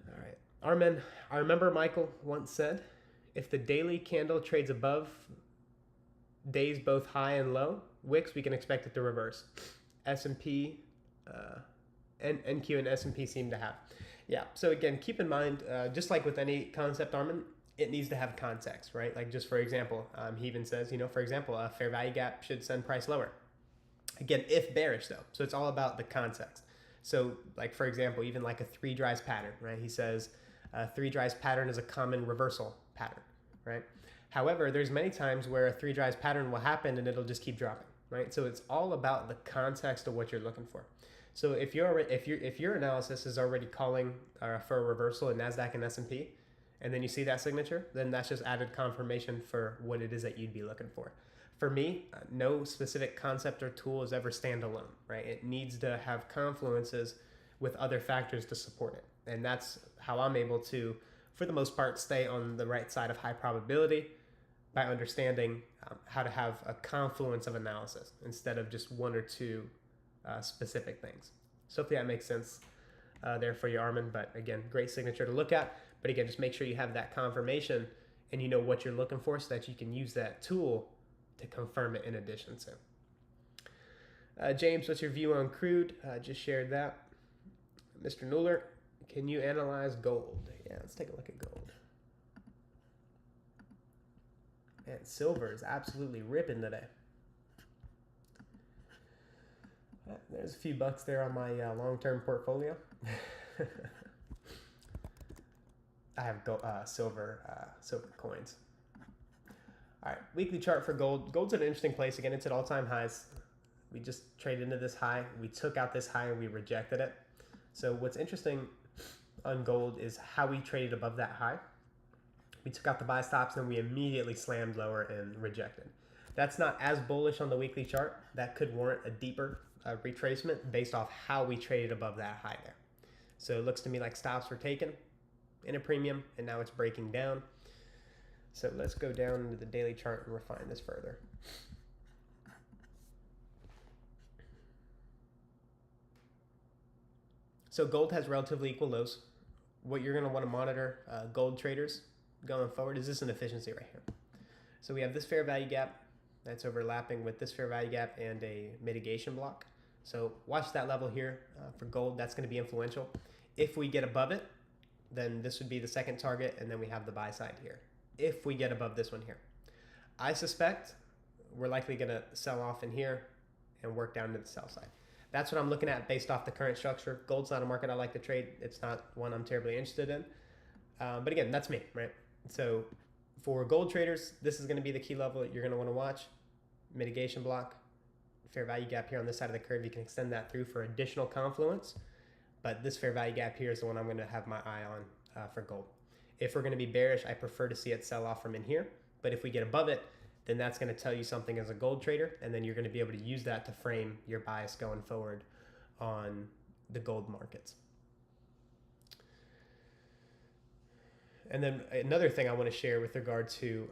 All right, Armin, I remember Michael once said, if the daily candle trades above days both high and low wicks, we can expect it to reverse. S&P, NQ and S&P seem to have. Yeah, so again, keep in mind, just like with any concept, Armin, it needs to have context, right? Like just for example, he even says, for example, a fair value gap should send price lower. Again, if bearish though, so it's all about the context. So like for example, even like a three dries pattern, right? He says three dries pattern is a common reversal pattern, right? However, there's many times where a three dries pattern will happen and it'll just keep dropping, right? So it's all about the context of what you're looking for. So if your analysis is already calling for a reversal in NASDAQ and S&P, and then you see that signature, then that's just added confirmation for what it is that you'd be looking for. For me, no specific concept or tool is ever standalone, right? It needs to have confluences with other factors to support it. And that's how I'm able to, for the most part, stay on the right side of high probability by understanding how to have a confluence of analysis instead of just one or two specific things. So hopefully that makes sense there for you, Armin. But again, great signature to look at. But again, just make sure you have that confirmation and you know what you're looking for so that you can use that tool to confirm it in addition to. James, what's your view on crude? Just shared that. Mr. Nuller, can you analyze gold? Yeah, let's take a look at gold. Man, silver is absolutely ripping today. There's a few bucks there on my long-term portfolio. I have silver coins. All right, weekly chart for gold. Gold's at an interesting place. Again, it's at all-time highs. We just traded into this high. We took out this high and we rejected it. So what's interesting on gold is how we traded above that high. We took out the buy stops and we immediately slammed lower and rejected. That's not as bullish on the weekly chart. That could warrant a deeper retracement based off how we traded above that high there. So it looks to me like stops were taken in a premium and now it's breaking down. So let's go down into the daily chart and refine this further. So gold has relatively equal lows. What you're going to want to monitor, gold traders going forward, is this an efficiency right here. So we have this fair value gap that's overlapping with this fair value gap and a mitigation block. So watch that level here for gold. That's going to be influential. If we get above it, then this would be the second target, and then we have the buy side here. If we get above this one here, I suspect we're likely going to sell off in here and work down to the sell side. That's what I'm looking at based off the current structure. Gold's not a market I like to trade. It's not one I'm terribly interested in. But again, that's me, right? So for gold traders, this is going to be the key level that you're going to want to watch. Mitigation block, fair value gap here on this side of the curve. You can extend that through for additional confluence. But this fair value gap here is the one I'm going to have my eye on for gold. If we're going to be bearish, I prefer to see it sell off from in here. But if we get above it, then that's going to tell you something as a gold trader, and then you're going to be able to use that to frame your bias going forward on the gold markets. And then another thing I want to share with regard to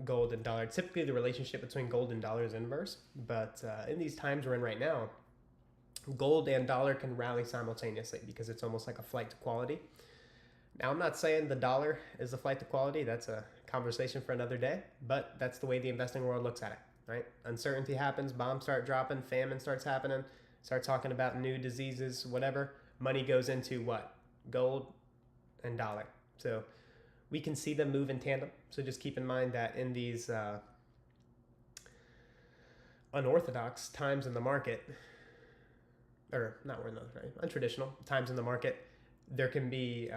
gold and dollar, typically the relationship between gold and dollar is inverse, but in these times we're in right now, gold and dollar can rally simultaneously because it's almost like a flight to quality. Now, I'm not saying the dollar is a flight to quality. That's a conversation for another day, but that's the way the investing world looks at it, right? Uncertainty happens, bombs start dropping, famine starts happening, start talking about new diseases, whatever. Money goes into what? Gold and dollar. So we can see them move in tandem. So just keep in mind that in these unorthodox times in the market, or not unorthodox, right? Untraditional times in the market, there can be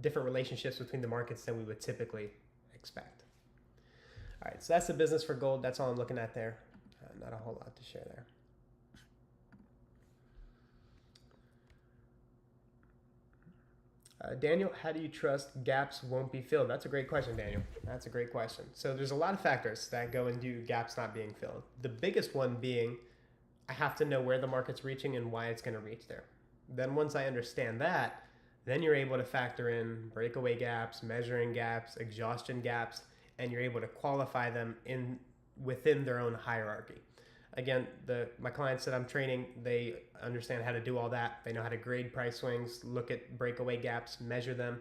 different relationships between the markets than we would typically expect. All right, so that's the business for gold. That's all I'm looking at there. not a whole lot to share there. Daniel, how do you trust gaps won't be filled? That's a great question, Daniel. That's a great question. So there's a lot of factors that go into gaps not being filled. The biggest one being I have to know where the market's reaching and why it's going to reach there. Then once I understand that, then you're able to factor in breakaway gaps, measuring gaps, exhaustion gaps, and you're able to qualify them within their own hierarchy. Again, my clients that I'm training, they understand how to do all that. They know how to grade price swings, look at breakaway gaps, measure them,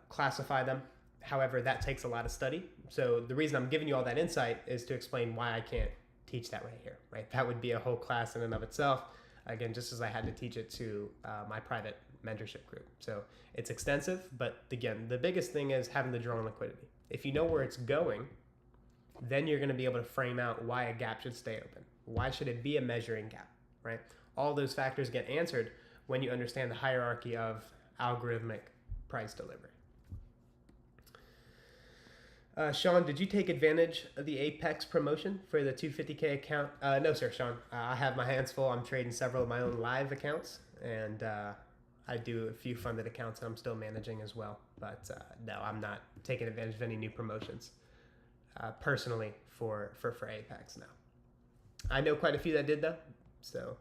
classify them. However, that takes a lot of study. So the reason I'm giving you all that insight is to explain why I can't teach that right here, right? That would be a whole class in and of itself. Again, just as I had to teach it to my private mentorship group. So it's extensive, but again, the biggest thing is having the drawn liquidity. If you know where it's going, then you're going to be able to frame out why a gap should stay open. Why should it be a measuring gap, right? All those factors get answered when you understand the hierarchy of algorithmic price delivery. Sean, did you take advantage of the Apex promotion for the 250K account? No, sir, Sean. I have my hands full. I'm trading several of my own live accounts, and I do a few funded accounts that I'm still managing as well. But no, I'm not taking advantage of any new promotions. Personally for Apex now. I know quite a few that did though, so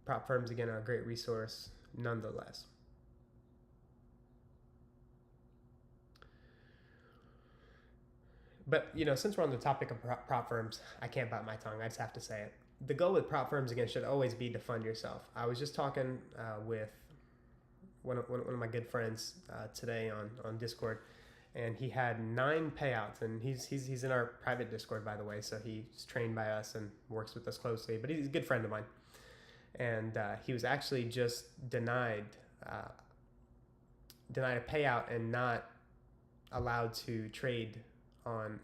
prop firms again are a great resource nonetheless. But since we're on the topic of prop firms, I can't bite my tongue. I just have to say it. The goal with prop firms again should always be to fund yourself. I was just talking with one of my good friends today on Discord. And he had 9 payouts, and he's in our private Discord, by the way, so he's trained by us and works with us closely, but he's a good friend of mine. And he was actually just denied a payout and not allowed to trade on,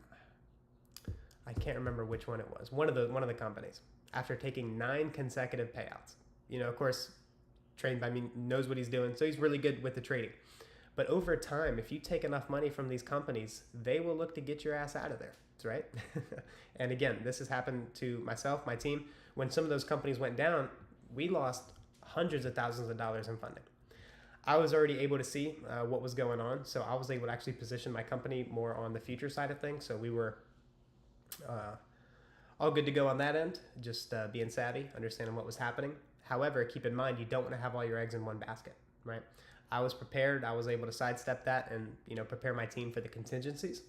I can't remember which one it was, one of the companies, after taking 9 consecutive payouts. Of course, trained by me, knows what he's doing, so he's really good with the trading. But over time, if you take enough money from these companies, they will look to get your ass out of there, right? And again, this has happened to myself, my team. When some of those companies went down, we lost hundreds of thousands of dollars in funding. I was already able to see what was going on, so I was able to actually position my company more on the future side of things. So we were all good to go on that end, just being savvy, understanding what was happening. However, keep in mind, you don't want to have all your eggs in one basket, right? I was prepared. I was able to sidestep that and prepare my team for the contingencies.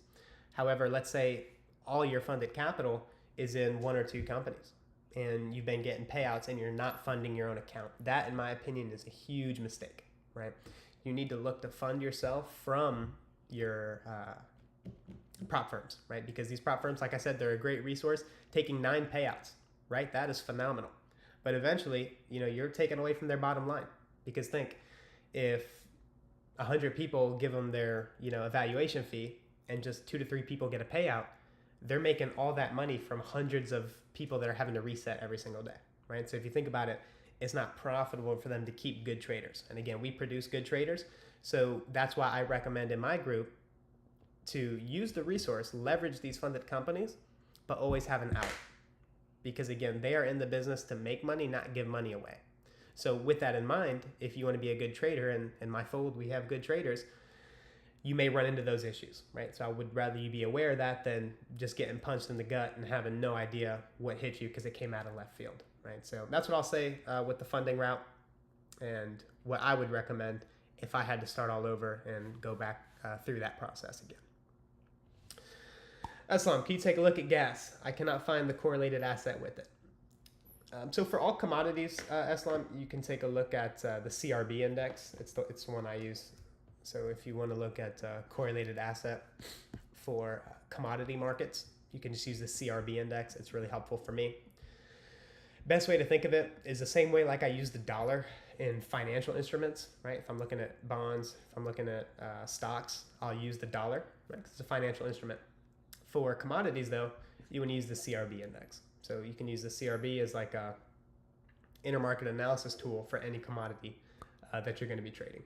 However, let's say all your funded capital is in 1 or 2 companies and you've been getting payouts and you're not funding your own account. That, in my opinion, is a huge mistake, right? You need to look to fund yourself from your prop firms, right? Because these prop firms, like I said, they're a great resource. Taking 9 payouts, right? That is phenomenal. But eventually, you're taken away from their bottom line. Because think, if 100 people give them their evaluation fee and just 2 to 3 people get a payout, they're making all that money from hundreds of people that are having to reset every single day, right? So if you think about it, it's not profitable for them to keep good traders. And again, we produce good traders, so that's why I recommend in my group to use the resource, leverage these funded companies, but always have an out, because again, they are in the business to make money, not give money away. So with that in mind, if you want to be a good trader, and in my fold we have good traders, you may run into those issues, right? So I would rather you be aware of that than just getting punched in the gut and having no idea what hit you because it came out of left field, right? So that's what I'll say with the funding route, and what I would recommend if I had to start all over and go back through that process again. Aslam, can you take a look at gas? I cannot find the correlated asset with it. So for all commodities, Aslam, you can take a look at the CRB index. It's the one I use. So if you want to look at correlated asset for commodity markets, you can just use the CRB index. It's really helpful for me. Best way to think of it is the same way like I use the dollar in financial instruments, right? If I'm looking at bonds, if I'm looking at stocks, I'll use the dollar, right? 'Cause it's a financial instrument. For commodities, though, you want to use the CRB index. So you can use the CRB as like a intermarket analysis tool for any commodity that you're going to be trading.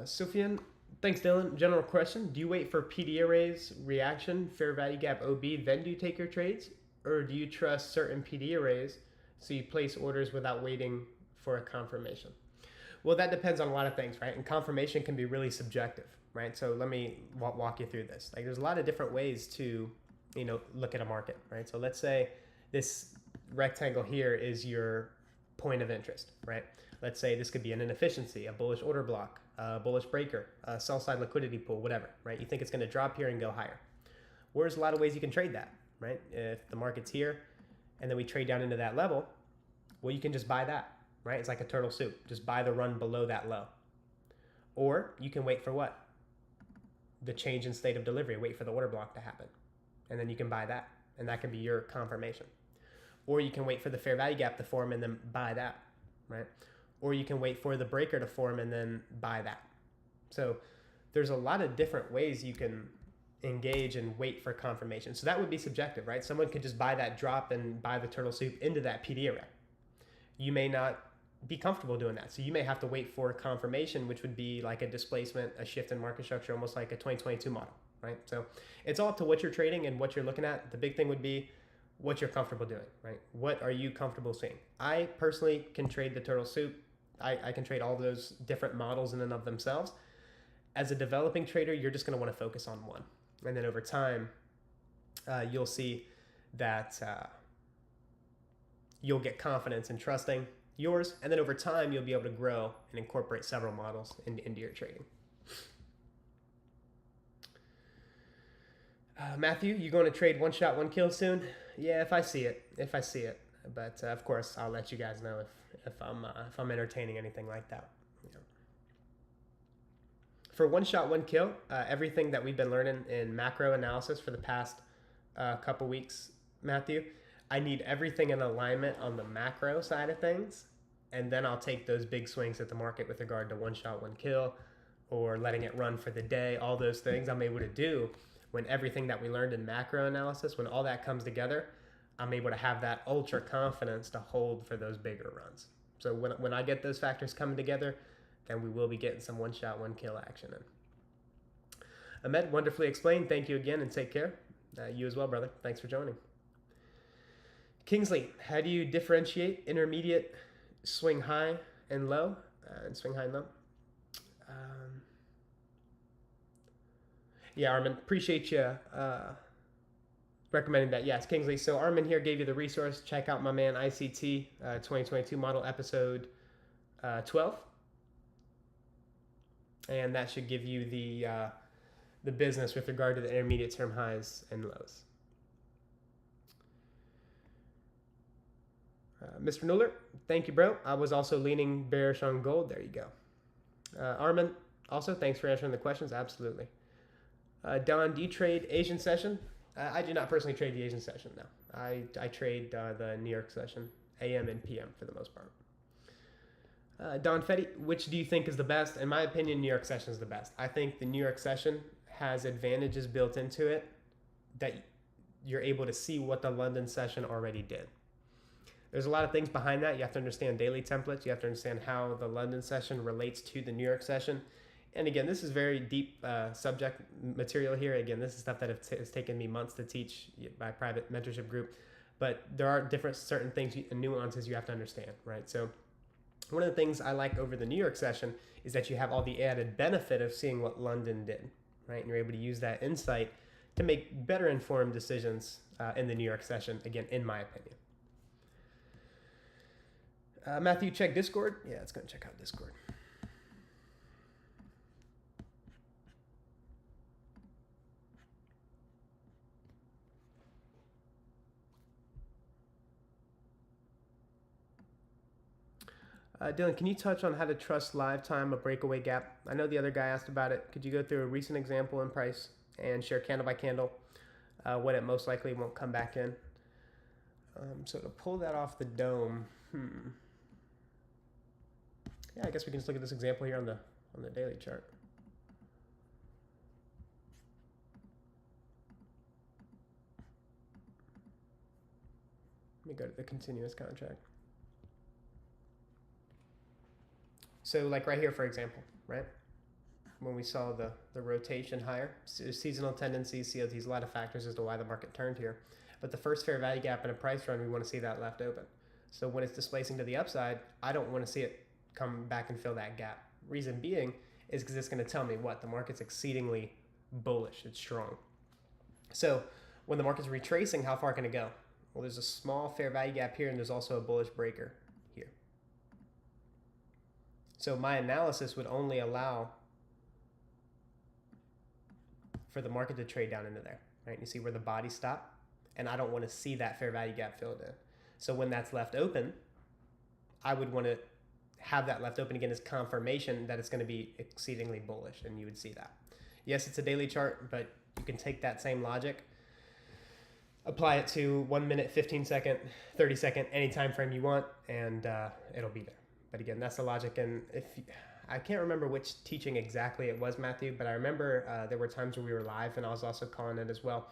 Sufyan, thanks, Dylan. General question: do you wait for PD arrays reaction, fair value gap OB, then do you take your trades, or do you trust certain PD arrays so you place orders without waiting for a confirmation? Well, that depends on a lot of things, right? And confirmation can be really subjective, right? So let me walk you through this. Like, there's a lot of different ways to, look at a market, right? So let's say this rectangle here is your point of interest, right? Let's say this could be an inefficiency, a bullish order block, a bullish breaker, a sell side liquidity pool, whatever, right? You think it's going to drop here and go higher. Well, there's a lot of ways you can trade that, right? If the market's here and then we trade down into that level, well, you can just buy that, right? It's like a turtle soup. Just buy the run below that low. Or you can wait for what? The change in state of delivery. Wait for the order block to happen. And then you can buy that. And that can be your confirmation. Or you can wait for the fair value gap to form and then buy that, right? Or you can wait for the breaker to form and then buy that. So there's a lot of different ways you can engage and wait for confirmation. So that would be subjective, right? Someone could just buy that drop and buy the turtle soup into that PD array. You may not be comfortable doing that. So you may have to wait for confirmation, which would be like a displacement, a shift in market structure, almost like a 2022 model, right? So it's all up to what you're trading and what you're looking at. The big thing would be what you're comfortable doing, right? What are you comfortable seeing? I personally can trade the turtle soup. I can trade all those different models in and of themselves. As a developing trader, you're just going to want to focus on one. And then over time, you'll see that you'll get confidence in trusting yours. And then over time, you'll be able to grow and incorporate several models into your trading. Matthew, you going to trade one shot, one kill soon? Yeah, if I see it. But of course, I'll let you guys know if I'm entertaining anything like that. For one shot, one kill, everything that we've been learning in macro analysis for the past couple weeks, Matthew, I need everything in alignment on the macro side of things, and then I'll take those big swings at the market with regard to one shot, one kill, or letting it run for the day. All those things I'm able to do when everything that we learned in macro analysis, when all that comes together, I'm able to have that ultra confidence to hold for those bigger runs. So when I get those factors coming together, then we will be getting some one shot, one kill action in. Ahmed, wonderfully explained. Thank you again and take care. You as well, brother. Thanks for joining. Kingsley, how do you differentiate intermediate swing high and low? Swing high and low. Yeah, Armin, appreciate you recommending that. Yes, Kingsley. So Armin here gave you the resource. Check out my man ICT 2022 model episode 12. And that should give you the business with regard to the intermediate term highs and lows. Mr. Nuller, thank you, bro. I was also leaning bearish on gold. There you go. Armin, also, thanks for answering the questions. Absolutely. Don, do you trade Asian session? I do not personally trade the Asian session, no. I trade the New York session, AM and PM for the most part. Don Fetty, which do you think is the best? In my opinion, New York session is the best. I think the New York session has advantages built into it that you're able to see what the London session already did. There's a lot of things behind that. You have to understand daily templates. You have to understand how the London session relates to the New York session. And again, this is very deep subject material here. Again, this is stuff that has taken me months to teach by private mentorship group. But there are different certain things and nuances you have to understand, right? So one of the things I like over the New York session is that you have all the added benefit of seeing what London did, right? And you're able to use that insight to make better informed decisions in the New York session, again, in my opinion. Matthew, check Discord. Yeah, let's go and check out Discord. Dylan, can you touch on how to trust live time a breakaway gap? I know the other guy asked about it. Could you go through a recent example in price and share candle by candle when it most likely won't come back in? So to pull that off the dome, yeah, I guess we can just look at this example here on the daily chart. Let me go to the continuous contract. So like right here, for example, right? when we saw the rotation higher. Seasonal tendencies, COTs, a lot of factors as to why the market turned here. But the first fair value gap in a price run, we want to see that left open. So when it's displacing to the upside, I don't want to see it come back and fill that gap. Reason being is because it's going to tell me what? The market's exceedingly bullish. It's strong. So when the market's retracing, how far can it go? Well, there's a small fair value gap here, and there's also a bullish breaker here. So my analysis would only allow for the market to trade down into there, right? You see where the body stopped, and I don't want to see that fair value gap filled in. So when that's left open, I would want to have that left open again as confirmation that it's going to be exceedingly bullish, and you would see that. Yes, it's a daily chart, but you can take that same logic, apply it to 1 minute, 15 second, 30 second, any time frame you want, and it'll be there. But again, that's the logic. And I can't remember which teaching exactly it was, Matthew, but I remember there were times where we were live, and I was also calling it as well.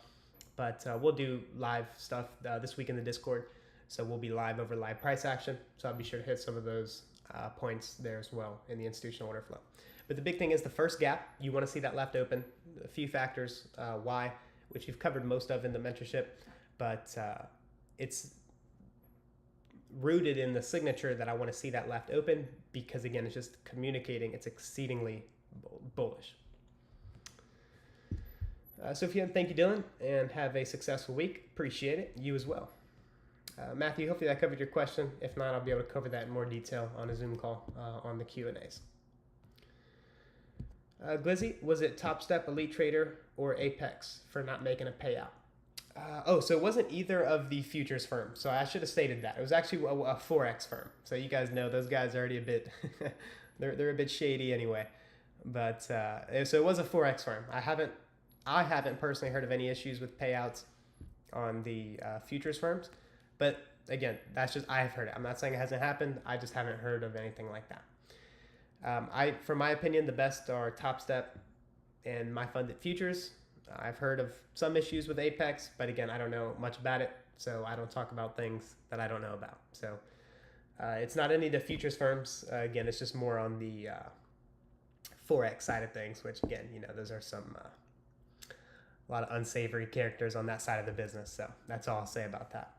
But we'll do live stuff this week in the Discord. So we'll be live over live price action. So I'll be sure to hit some of those points there as well in the institutional order flow. But the big thing is the first gap, you want to see that left open. A few factors why, which you've covered most of in the mentorship, but it's rooted in the signature that I want to see that left open because, again, it's just communicating it's exceedingly bullish. So if you thank you, Dylan, and have a successful week. Appreciate it. You as well. Matthew, hopefully that covered your question. If not, I'll be able to cover that in more detail on a Zoom call on the Q&As. Glizzy, was it Top Step, Elite Trader, or Apex for not making a payout? So it wasn't either of the futures firms. So I should have stated that. It was actually a Forex firm. So you guys know those guys are already a bit, they're a bit shady anyway. But so it was a Forex firm. I haven't personally heard of any issues with payouts on the futures firms. But again, that's just, I have heard it. I'm not saying it hasn't happened. I just haven't heard of anything like that. For my opinion, the best are Top Step and my funded futures. I've heard of some issues with Apex, but again, I don't know much about it, so I don't talk about things that I don't know about. So it's not any of the futures firms. Again, it's just more on the Forex side of things, which again, those are some a lot of unsavory characters on that side of the business. So that's all I'll say about that.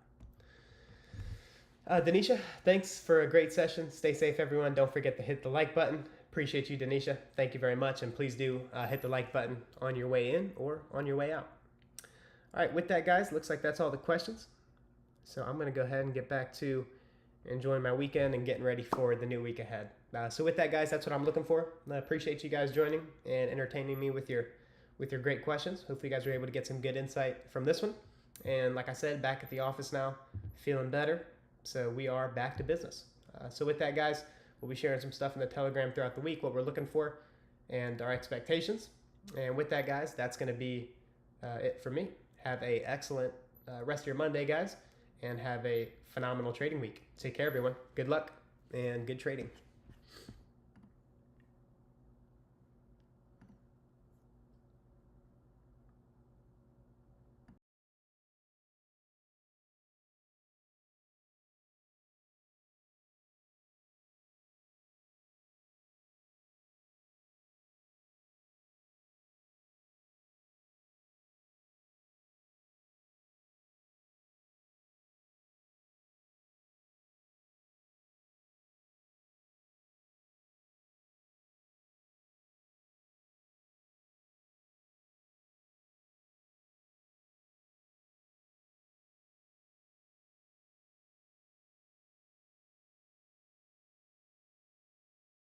Denisha, thanks for a great session. Stay safe, everyone. Don't forget to hit the like button. Appreciate you, Denisha. Thank you very much. And please do hit the like button on your way in or on your way out. All right, with that, guys, looks like that's all the questions. So I'm going to go ahead and get back to enjoying my weekend and getting ready for the new week ahead. So with that, guys, that's what I'm looking for. I appreciate you guys joining and entertaining me with your great questions. Hopefully you guys were able to get some good insight from this one. And like I said, back at the office now, feeling better. So we are back to business. So with that, guys, we'll be sharing some stuff in the Telegram throughout the week, what we're looking for and our expectations. And with that, guys, that's going to be it for me. Have an excellent rest of your Monday, guys, and have a phenomenal trading week. Take care, everyone. Good luck and good trading.